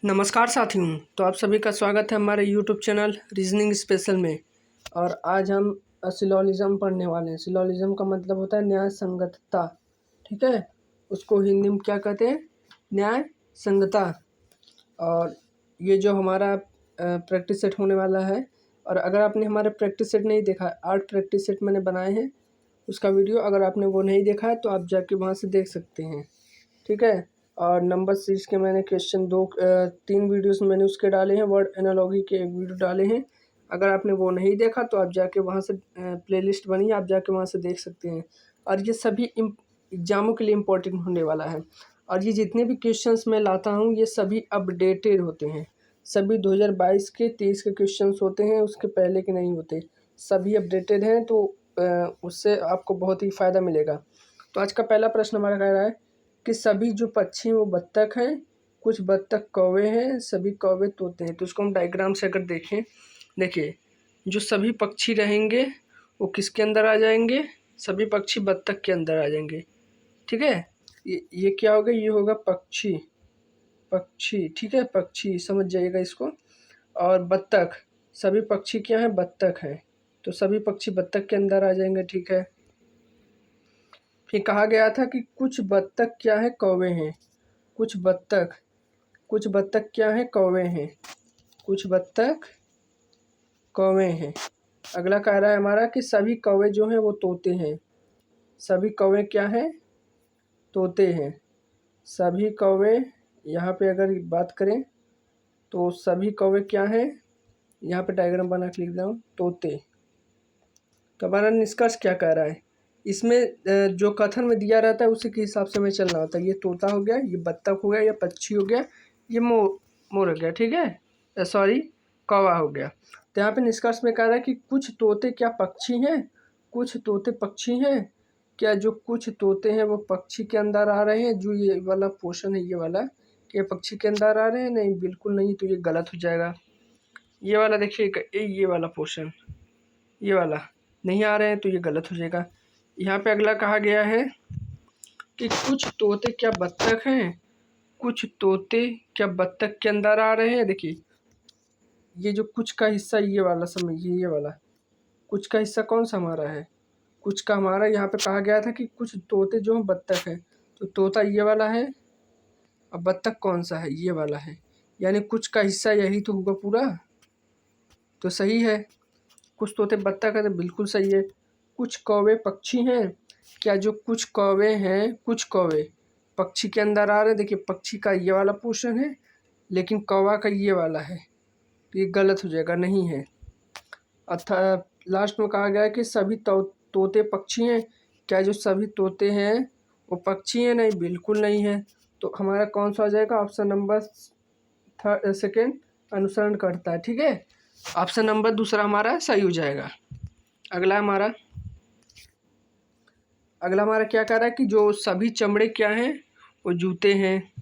नमस्कार साथियों। तो आप सभी का स्वागत है हमारे यूट्यूब चैनल रीजनिंग स्पेशल में। और आज हम सिलोजिज्म पढ़ने वाले हैं। सिलोजिज्म का मतलब होता है न्याय संगतता। ठीक है, उसको हिंदी में क्या कहते हैं? न्याय संगतता। और ये जो हमारा प्रैक्टिस सेट होने वाला है, और अगर आपने हमारे प्रैक्टिस सेट नहीं देखा है, 8 प्रैक्टिस सेट मैंने बनाए हैं, उसका वीडियो अगर आपने वो नहीं देखा है तो आप जाके वहाँ से देख सकते हैं। ठीक है। और नंबर सीरीज के मैंने क्वेश्चन 3 वीडियोस मैंने उसके डाले हैं, वर्ड एनालॉजी के 1 वीडियो डाले हैं। अगर आपने वो नहीं देखा तो आप जाके वहाँ से प्लेलिस्ट बनी है, आप जाके वहाँ से देख सकते हैं। और ये सभी एग्ज़ामों के लिए इम्पोर्टेंट होने वाला है। और ये जितने भी क्वेश्चंस मैं लाता हूँ ये सभी अपडेटेड होते हैं। सभी 2022 के 23 के क्वेश्चंस होते हैं, उसके पहले के नहीं होते। सभी अपडेटेड हैं, तो उससे आपको बहुत ही फ़ायदा मिलेगा। तो आज का पहला प्रश्न हमारा कह रहा है कि सभी जो पक्षी वो बत्तख हैं, कुछ बत्तख कौवे हैं, सभी कौवे तोते हैं। तो इसको हम डायग्राम से अगर देखें, देखिए जो सभी पक्षी रहेंगे वो किसके अंदर आ जाएंगे? सभी पक्षी बत्तख के अंदर आ जाएंगे। ठीक है, ये क्या होगा? ये होगा पक्षी। पक्षी, ठीक है, पक्षी समझ जाइएगा इसको। और बत्तख, सभी पक्षी क्या है? बत्तख हैं, तो सभी पक्षी बत्तख के अंदर आ जाएंगे। ठीक है। फिर कहा गया था कि कुछ बत्तख क्या है? कौवे हैं। कुछ बत्तख क्या है? कौवे हैं। कुछ बत्तख कौवे हैं। अगला कह रहा है हमारा कि सभी कौवे जो हैं वो तोते हैं। सभी कौवे क्या हैं? तोते हैं। सभी कौवे, यहाँ पे अगर बात करें तो सभी कौवे क्या हैं? यहाँ पे डायग्राम बना के लिख रहा हूँ, तोते। तो हमारा निष्कर्ष क्या कह रहा है? इसमें जो कथन में दिया रहता है उसी के हिसाब से हमें चलना होता है। ये तोता हो गया, ये बत्तख हो गया, ये पक्षी हो गया, ये मोर हो गया। ठीक है, सॉरी, कौवा हो गया। तो यहाँ पे निष्कर्ष में कह रहा है कि कुछ तोते क्या पक्षी हैं? कुछ तोते पक्षी हैं। क्या जो कुछ तोते हैं वो पक्षी के अंदर आ रहे हैं? जो ये वाला पोर्शन है, ये वाला, क्या पक्षी के अंदर आ रहे हैं? नहीं, बिल्कुल नहीं, तो ये गलत हो जाएगा। ये वाला देखिए, ये वाला पोर्शन, ये वाला नहीं आ रहे हैं, तो ये गलत हो जाएगा। यहाँ पे अगला कहा गया है कि कुछ तोते क्या बत्तख हैं? कुछ तोते क्या बत्तख के अंदर आ रहे हैं? देखिए ये जो कुछ का हिस्सा, ये वाला समझिए, ये वाला कुछ का हिस्सा कौन सा हमारा है? कुछ का हमारा, यहाँ पे कहा गया था कि कुछ तोते जो हैं बत्तख हैं, तो तोता ये वाला है, अब बत्तख कौन सा है? ये वाला है। यानी कुछ का हिस्सा यही तो होगा पूरा, तो सही है। कुछ तोते बत्तख है तो बिल्कुल सही है। कुछ कौवे पक्षी हैं। क्या जो कुछ कौवे हैं, कुछ कौवे पक्षी के अंदर आ रहे हैं? देखिए पक्षी का ये वाला पोर्शन है, लेकिन कौवा का ये वाला है, तो ये गलत हो जाएगा, नहीं है। अर्थात लास्ट में कहा गया है कि सभी तोते पक्षी हैं। क्या जो सभी तोते हैं वो पक्षी हैं? नहीं, बिल्कुल नहीं है। तो हमारा कौन सा आ जाएगा? ऑप्शन नंबर सेकेंड अनुसरण करता है। ठीक है, ऑप्शन नंबर दूसरा हमारा सही हो जाएगा। अगला हमारा क्या कह रहा है कि जो सभी चमड़े क्या हैं? वो जूते हैं।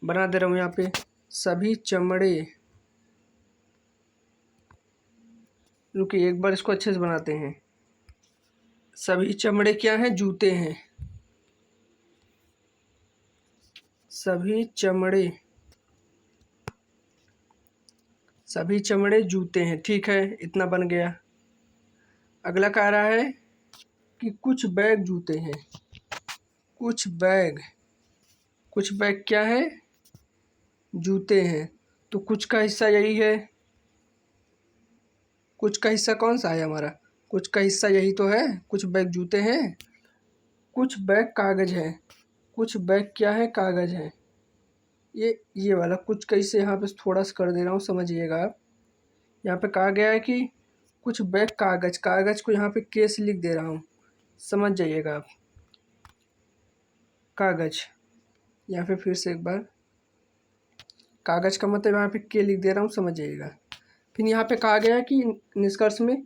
बना दे रहा हूँ यहाँ पे, सभी चमड़े, रुकिए एक बार इसको अच्छे से बनाते हैं। सभी चमड़े क्या हैं? जूते हैं। सभी चमड़े जूते हैं। ठीक है, इतना बन गया। अगला कह रहा है कि कुछ बैग जूते हैं। कुछ बैग क्या है? जूते हैं। तो कुछ का हिस्सा यही है। कुछ का हिस्सा कौन सा है हमारा? कुछ का हिस्सा यही तो है। कुछ बैग जूते हैं। कुछ बैग कागज है। कुछ बैग क्या है? कागज है। ये वाला कुछ का हिस्सा यहाँ पे थोड़ा सा कर दे रहा हूँ, समझिएगा आप। यहाँ पे कहा गया है कि कुछ बैग कागज को यहाँ पे केस लिख दे रहा हूँ, समझ जाइएगा आप। कागज, यहाँ पे फिर से एक बार, कागज का मतलब यहाँ पे के लिख दे रहा हूँ, समझ जाइएगा। फिर यहाँ पे कहा गया है कि निष्कर्ष में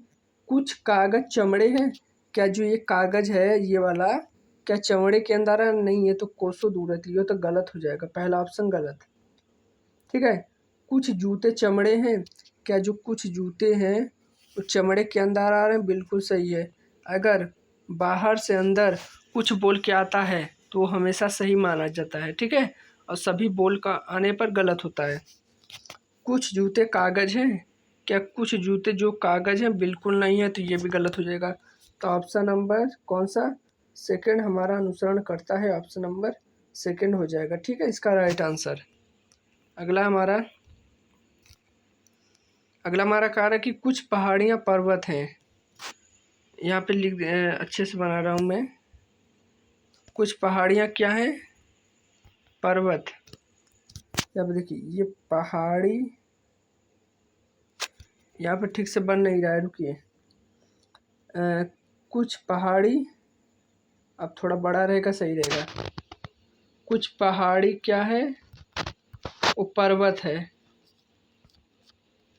कुछ कागज चमड़े हैं। क्या जो ये कागज है ये वाला, क्या चमड़े के अंदर है? नहीं, ये तो कोसों दूर है, ये तो गलत हो जाएगा, पहला ऑप्शन गलत। ठीक है। कुछ जूते चमड़े हैं। क्या जो कुछ जूते हैं वो चमड़े के अंदर आ रहे हैं? बिल्कुल सही है। अगर बाहर से अंदर कुछ बोल के आता है तो हमेशा सही माना जाता है। ठीक है, और सभी बोल का आने पर गलत होता है। कुछ जूते कागज़ हैं, क्या कुछ जूते जो कागज़ हैं बिल्कुल नहीं है, तो ये भी गलत हो जाएगा। तो ऑप्शन नंबर कौन सा, सेकंड हमारा अनुसरण करता है, ऑप्शन नंबर सेकंड हो जाएगा। ठीक है, इसका राइट आंसर। अगला हमारा कह रहा है कि कुछ पहाड़ियाँ पर्वत हैं। यहाँ पे लिख अच्छे से बना रहा हूँ मैं। कुछ पहाड़ियाँ क्या हैं, पर्वत। अब देखिए ये पहाड़ी यहाँ पे ठीक से बन नहीं रहा है, रुकिए। कुछ पहाड़ी, अब थोड़ा बड़ा रहेगा सही रहेगा। कुछ पहाड़ी क्या है, वो पर्वत है।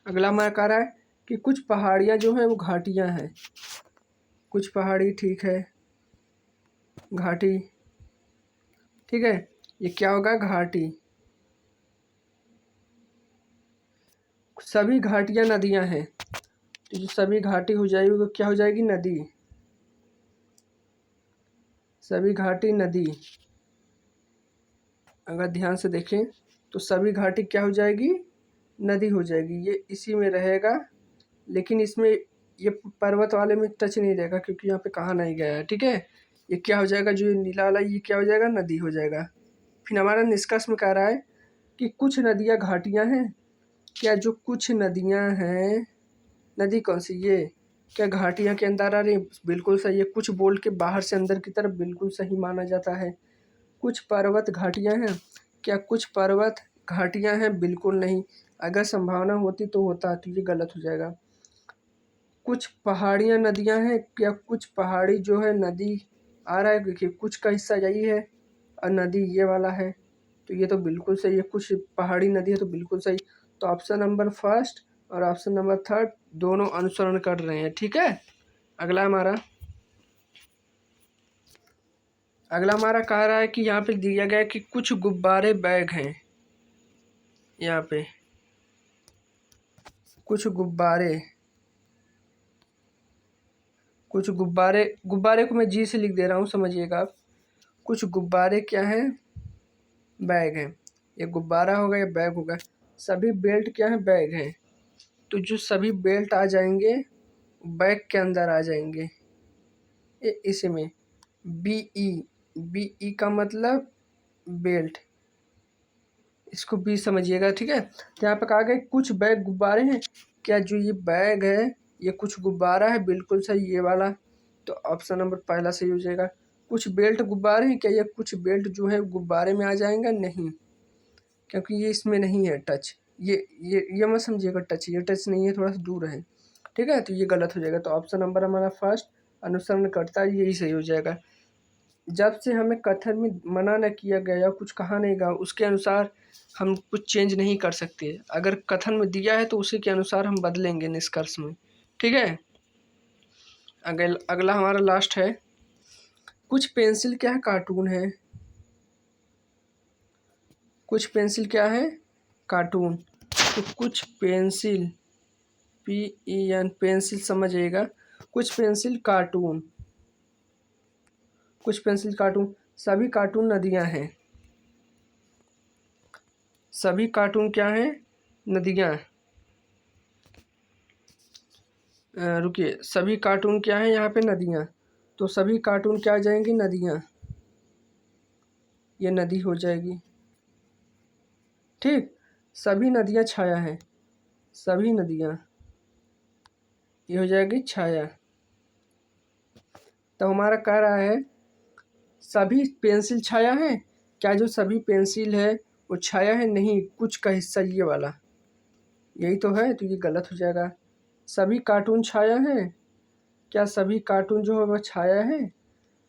अगला मैं कह रहा है कि कुछ पहाड़ियाँ जो हैं वो घाटियाँ हैं। कुछ पहाड़ी ठीक है, घाटी ठीक है, ये क्या होगा, घाटी। सभी घाटियाँ नदियाँ हैं, तो जो सभी घाटी हो जाएगी वो क्या हो जाएगी, नदी। सभी घाटी नदी। अगर ध्यान से देखें तो सभी घाटी क्या हो जाएगी, नदी हो जाएगी। ये इसी में रहेगा, लेकिन इसमें ये पर्वत वाले में टच नहीं रहेगा क्योंकि यहाँ पे कहा नहीं गया है। ठीक है, ये क्या हो जाएगा, जो नीला वाला ये क्या हो जाएगा, नदी हो जाएगा। फिर हमारा निष्कर्ष में कह रहा है कि कुछ नदियाँ घाटियाँ हैं। क्या जो कुछ नदियाँ हैं, नदी कौन सी, ये क्या घाटियाँ के अंदर आ रही है, बिल्कुल सही है। कुछ बोल के बाहर से अंदर की तरफ, बिल्कुल सही माना जाता है। कुछ पर्वत घाटियाँ हैं, क्या कुछ पर्वत घाटियाँ हैं, बिल्कुल नहीं। अगर संभावना होती तो होता, तो ये गलत हो जाएगा। कुछ पहाड़ियाँ नदियाँ हैं, क्या कुछ पहाड़ी जो है नदी आ रहा है, देखिए कुछ का हिस्सा यही है और नदी ये वाला है, तो ये तो बिल्कुल सही है। कुछ पहाड़ी नदी है तो बिल्कुल सही। तो ऑप्शन नंबर फर्स्ट और ऑप्शन नंबर थर्ड दोनों अनुसरण कर रहे हैं। ठीक है, अगला हमारा कह रहा है कि यहाँ पे दिया गया है कि कुछ गुब्बारे बैग हैं। यहाँ पे कुछ गुब्बारे को मैं जी से लिख दे रहा हूँ, समझिएगा आप। कुछ गुब्बारे क्या हैं, बैग हैं। ये गुब्बारा होगा या बैग होगा। सभी बेल्ट क्या है, बैग हैं। तो जो सभी बेल्ट आ जाएंगे बैग के अंदर आ जाएंगे, इसी में बी ई का मतलब बेल्ट, इसको बी समझिएगा। ठीक है, तो यहाँ पे कहा गया कुछ बैग गुब्बारे हैं। क्या जो ये बैग है ये कुछ गुब्बारा है, बिल्कुल सही, ये वाला। तो ऑप्शन नंबर पहला सही हो जाएगा। कुछ बेल्ट गुब्बारे हैं, क्या ये कुछ बेल्ट जो है गुब्बारे में आ जाएंगे, नहीं, क्योंकि ये इसमें नहीं है टच। ये मत समझिएगा टच, ये टच नहीं है, थोड़ा सा दूर है। ठीक है, तो ये गलत हो जाएगा। तो ऑप्शन नंबर हमारा फर्स्ट अनुसरण करता है, यही सही हो जाएगा। जब से हमें कथन में मना न किया गया या कुछ कहा नहीं गया, उसके अनुसार हम कुछ चेंज नहीं कर सकते। अगर कथन में दिया है तो उसी के अनुसार हम बदलेंगे निष्कर्ष में। ठीक है, अगला हमारा लास्ट है। कुछ पेंसिल क्या है, कार्टून है। कुछ पेंसिल क्या है, कार्टून। तो कुछ पेंसिल, PEN पेंसिल समझिएगा। कुछ पेंसिल कार्टून, कुछ पेंसिल कार्टून। सभी कार्टून नदियाँ हैं। सभी कार्टून क्या हैं, नदियाँ। रुकिए, सभी कार्टून क्या है, यहाँ पे नदियाँ। तो सभी कार्टून क्या आ जाएंगी, नदियाँ। ये नदी हो जाएगी। ठीक, सभी नदियाँ छाया है। सभी नदियाँ, ये हो जाएगी छाया। तो हमारा कह रहा है सभी पेंसिल छाया है। क्या जो सभी पेंसिल है वो छाया है, नहीं, कुछ का हिस्सा ये वाला, यही तो है, तो ये गलत हो जाएगा। सभी कार्टून छाया है, क्या सभी कार्टून जो है वह छाया है।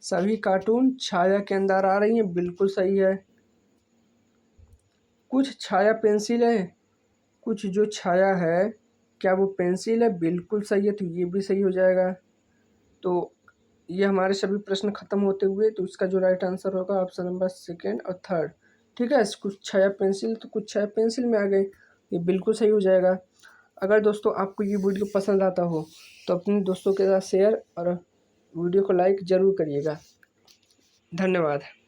सभी कार्टून छाया के अंदर आ रही हैं, बिल्कुल सही है। कुछ छाया पेंसिल है, कुछ जो छाया है क्या वो पेंसिल है, बिल्कुल सही है, तो ये भी सही हो जाएगा। तो ये हमारे सभी प्रश्न खत्म होते हुए, तो इसका जो राइट आंसर होगा ऑप्शन नंबर सेकेंड और थर्ड। ठीक है, कुछ छाया पेंसिल तो कुछ छाया पेंसिल में आ गए, ये बिल्कुल सही हो जाएगा। अगर दोस्तों आपको ये वीडियो पसंद आता हो तो अपने दोस्तों के साथ शेयर और वीडियो को लाइक ज़रूर करिएगा। धन्यवाद।